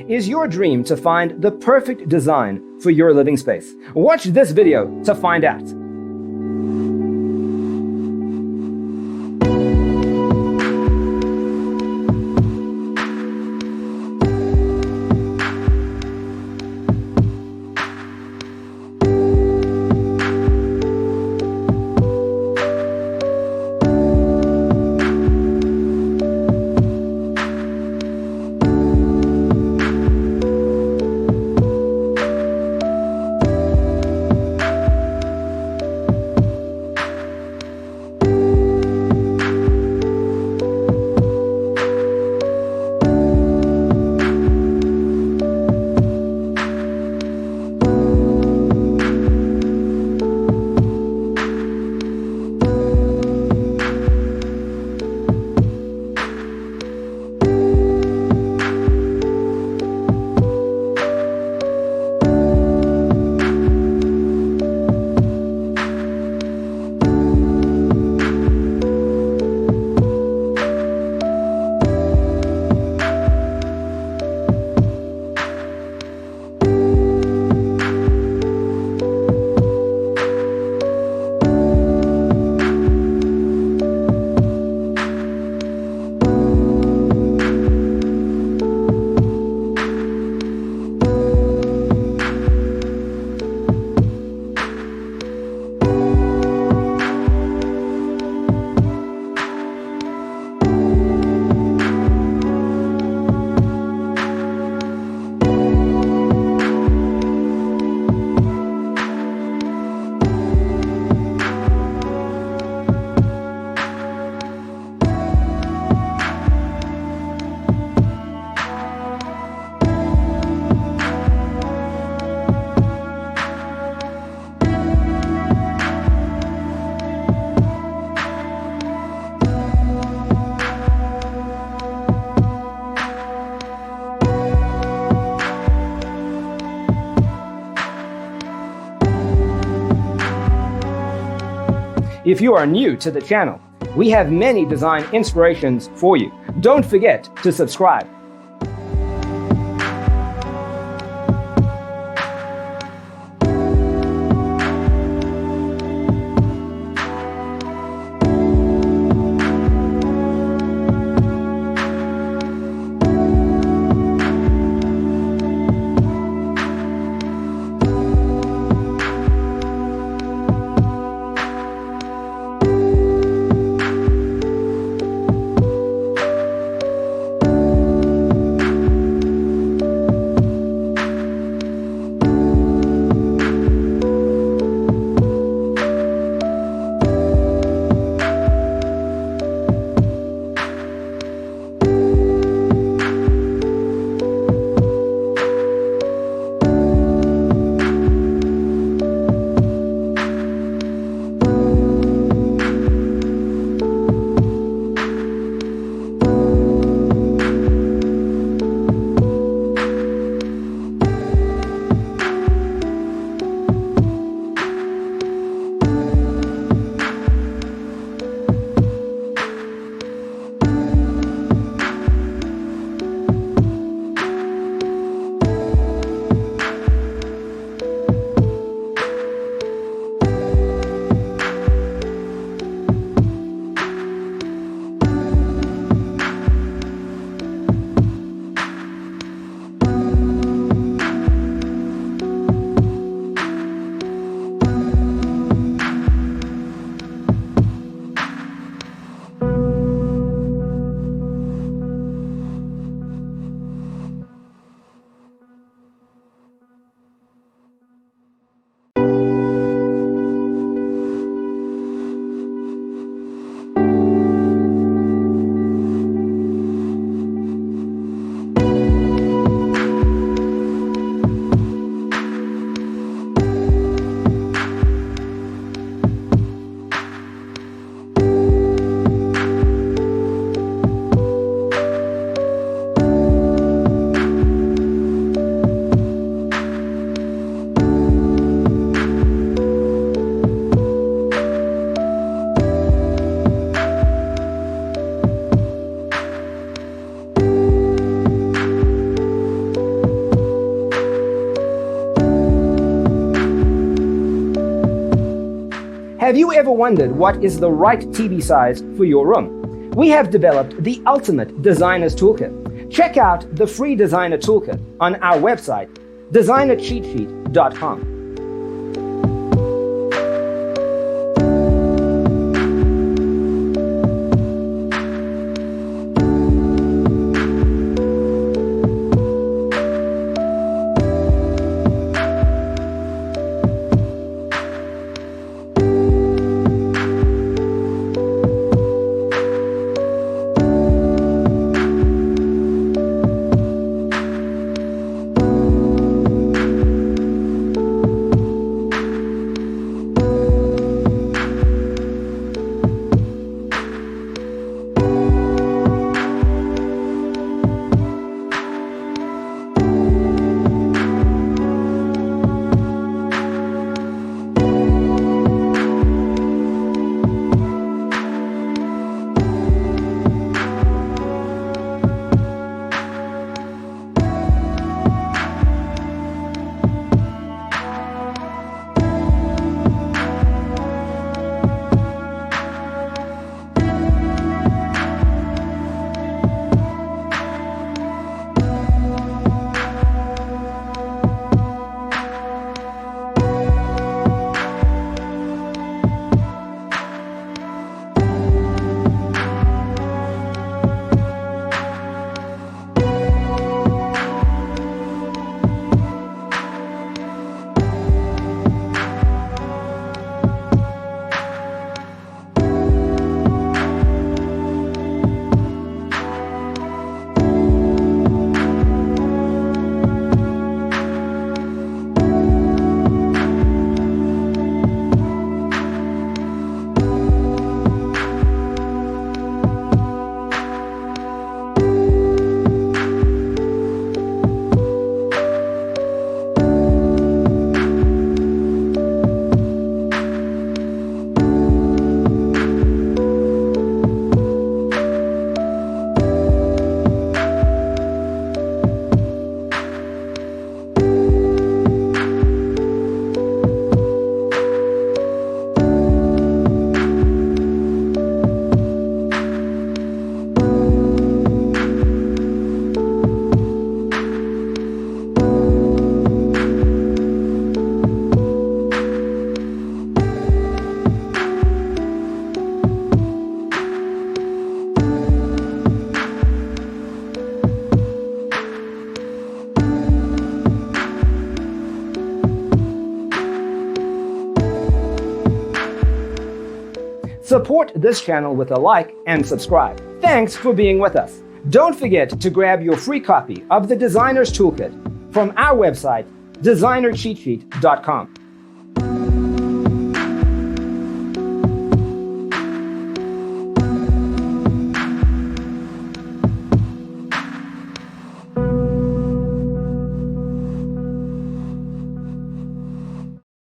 Is your dream to find the perfect design for your living space? Watch this video to find out. If you are new to the channel, we have many design inspirations for you. Don't forget to subscribe. Have you ever wondered what is the right TV size for your room? We have developed the ultimate designer's toolkit. Check out the free designer toolkit on our website, designercheatsheet.com. Support this channel with a like and subscribe. Thanks for being with us. Don't forget to grab your free copy of the Designer's Toolkit from our website, designercheatsheet.com.